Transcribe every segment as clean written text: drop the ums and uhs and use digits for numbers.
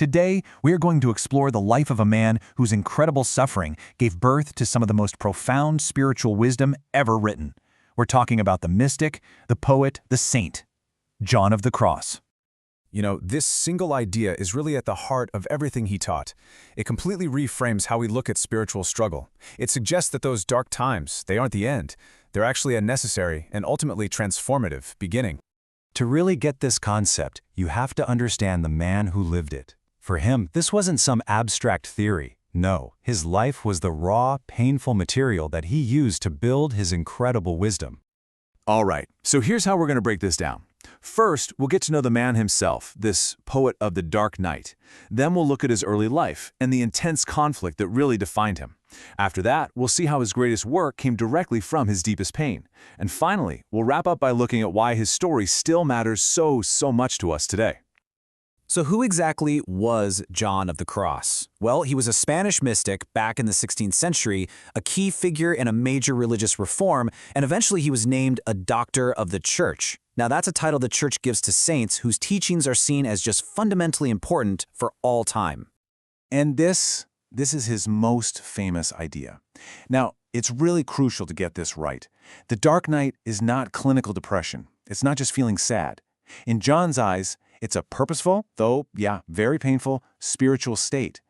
Today, we are going to explore the life of a man whose incredible suffering gave birth to some of the most profound spiritual wisdom ever written. We're talking about the mystic, the poet, the saint, John of the Cross. This single idea is really at the heart of everything he taught. It completely reframes how we look at spiritual struggle. It suggests that those dark times, they aren't the end. They're actually a necessary and ultimately transformative beginning. To really get this concept, you have to understand the man who lived it. For him, this wasn't some abstract theory. No, his life was the raw, painful material that he used to build his incredible wisdom. All right, so here's how we're going to break this down. First, we'll get to know the man himself, this poet of the dark night. Then we'll look at his early life and the intense conflict that really defined him. After that, we'll see how his greatest work came directly from his deepest pain. And finally, we'll wrap up by looking at why his story still matters so much to us today. So who exactly was John of the Cross? Well, he was a Spanish mystic back in the 16th century, a key figure in a major religious reform, and eventually he was named a Doctor of the Church. Now that's a title the Church gives to saints whose teachings are seen as just fundamentally important for all time. And this is his most famous idea. Now, it's really crucial to get this right. The dark night is not clinical depression. It's not just feeling sad. In John's eyes, it's a purposeful, though, very painful, spiritual state.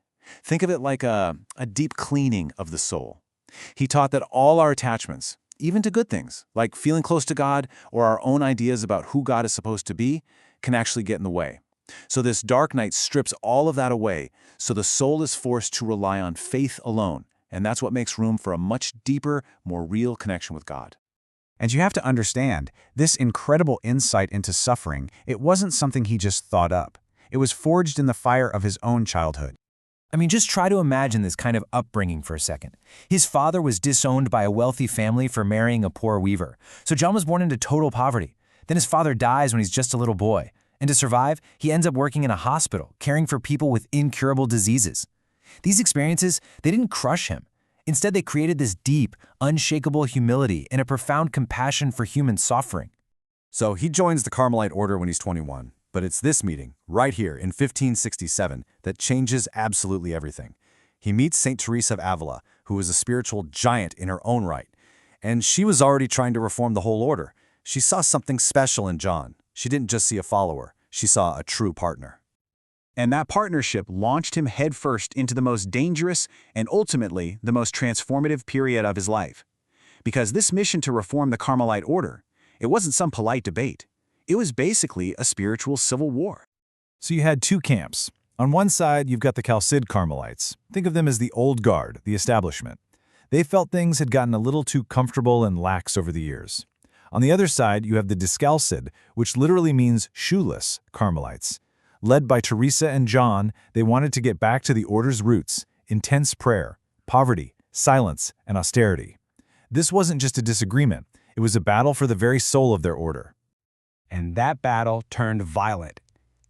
Think of it like a deep cleaning of the soul. He taught that all our attachments, even to good things, like feeling close to God or our own ideas about who God is supposed to be, can actually get in the way. So this dark night strips all of that away, so the soul is forced to rely on faith alone, and that's what makes room for a much deeper, more real connection with God. And you have to understand, this incredible insight into suffering, it wasn't something he just thought up. It was forged in the fire of his own childhood. I mean, just try to imagine this kind of upbringing for a second. His father was disowned by a wealthy family for marrying a poor weaver, so John was born into total poverty. Then his father dies when he's just a little boy, and to survive, he ends up working in a hospital, caring for people with incurable diseases. These experiences, they didn't crush him. Instead, they created this deep, unshakable humility and a profound compassion for human suffering. So he joins the Carmelite order when he's 21, but it's this meeting, right here in 1567, that changes absolutely everything. He meets St. Teresa of Avila, who was a spiritual giant in her own right, and she was already trying to reform the whole order. She saw something special in John. She didn't just see a follower, she saw a true partner. And that partnership launched him headfirst into the most dangerous and ultimately the most transformative period of his life. Because this mission to reform the Carmelite order, it wasn't some polite debate. It was basically a spiritual civil war. So you had two camps. On one side, you've got the Chalcid Carmelites. Think of them as the old guard, the establishment. They felt things had gotten a little too comfortable and lax over the years. On the other side, you have the Discalcid, which literally means shoeless Carmelites. Led by Teresa and John, they wanted to get back to the order's roots: intense prayer, poverty, silence, and austerity. This wasn't just a disagreement, it was a battle for the very soul of their order. And that battle turned violent.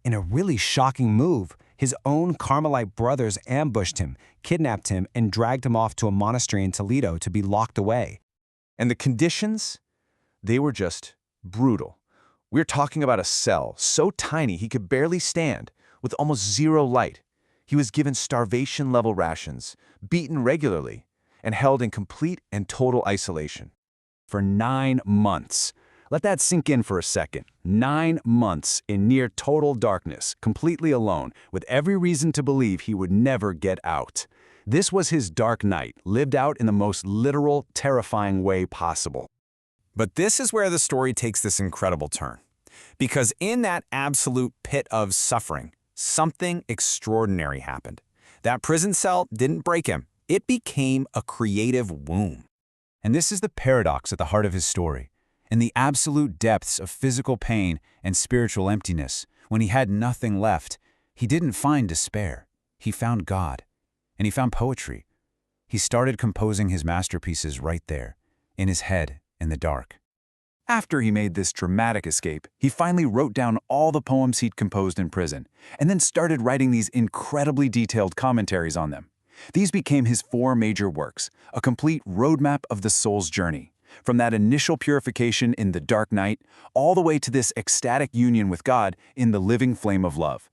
In a really shocking move, his own Carmelite brothers ambushed him, kidnapped him, and dragged him off to a monastery in Toledo to be locked away. And the conditions? They were just brutal. We're talking about a cell so tiny he could barely stand, with almost zero light. He was given starvation-level rations, beaten regularly, and held in complete and total isolation. For 9 months. Let that sink in for a second. 9 months in near total darkness, completely alone, with every reason to believe he would never get out. This was his dark night, lived out in the most literal, terrifying way possible. But this is where the story takes this incredible turn. Because in that absolute pit of suffering, something extraordinary happened. That prison cell didn't break him. It became a creative womb. And this is the paradox at the heart of his story. In the absolute depths of physical pain and spiritual emptiness, when he had nothing left, he didn't find despair. He found God. And he found poetry. He started composing his masterpieces right there, in his head, in the dark. After he made this dramatic escape, he finally wrote down all the poems he'd composed in prison, and then started writing these incredibly detailed commentaries on them. These became his 4 major works, a complete roadmap of the soul's journey, from that initial purification in the dark night, all the way to this ecstatic union with God in the living flame of love.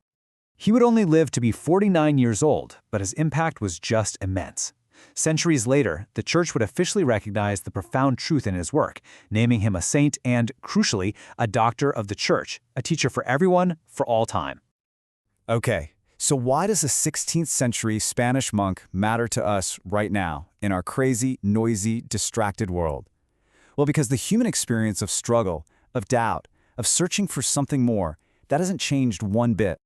He would only live to be 49 years old, but his impact was just immense. Centuries later, the Church would officially recognize the profound truth in his work, naming him a saint and, crucially, a doctor of the Church, a teacher for everyone, for all time. Okay, so why does a 16th century Spanish monk matter to us right now, in our crazy, noisy, distracted world? Well, because the human experience of struggle, of doubt, of searching for something more, that hasn't changed one bit.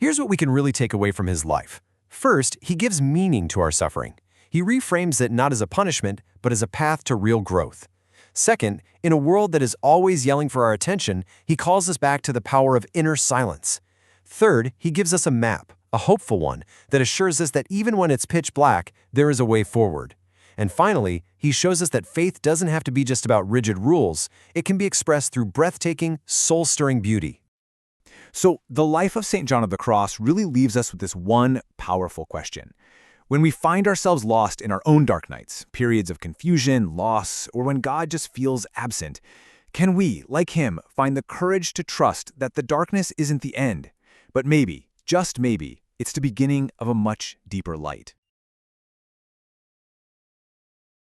Here's what we can really take away from his life. First, he gives meaning to our suffering. He reframes it not as a punishment, but as a path to real growth. Second, in a world that is always yelling for our attention, he calls us back to the power of inner silence. Third, he gives us a map, a hopeful one, that assures us that even when it's pitch black, there is a way forward. And finally, he shows us that faith doesn't have to be just about rigid rules. It can be expressed through breathtaking, soul-stirring beauty. So the life of St. John of the Cross really leaves us with this one powerful question. When we find ourselves lost in our own dark nights, periods of confusion, loss, or when God just feels absent, can we, like him, find the courage to trust that the darkness isn't the end, but maybe, just maybe, it's the beginning of a much deeper light?